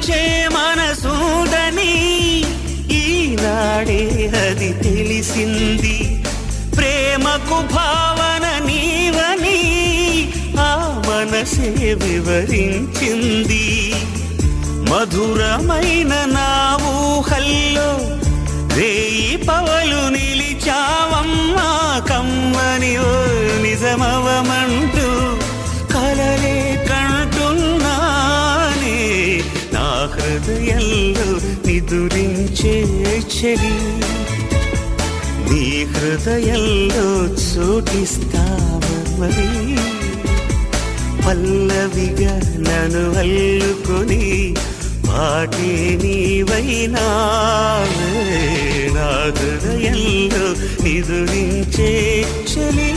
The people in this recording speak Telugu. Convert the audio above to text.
పంచే మనసుదని ఈనాడే అది తెలిసింది. ప్రేమకు భావన నీవని ఆ మనసే వివరించింది. మధురమైన నా ఊహల్లో రేయి పవలు నిలిచావమ్మా, కమ్మని ఓ నిజమవమంటూ కలలే కంటున్నానే. నా హృదయంలో నిదురించే చెలి, నీ హృదయంలో చోటిస్తావమని పల్లవిగా నన్ను అల్లుకొని పాటే నీవైనావే. నా హృదయంలో నిదురించే చెలి.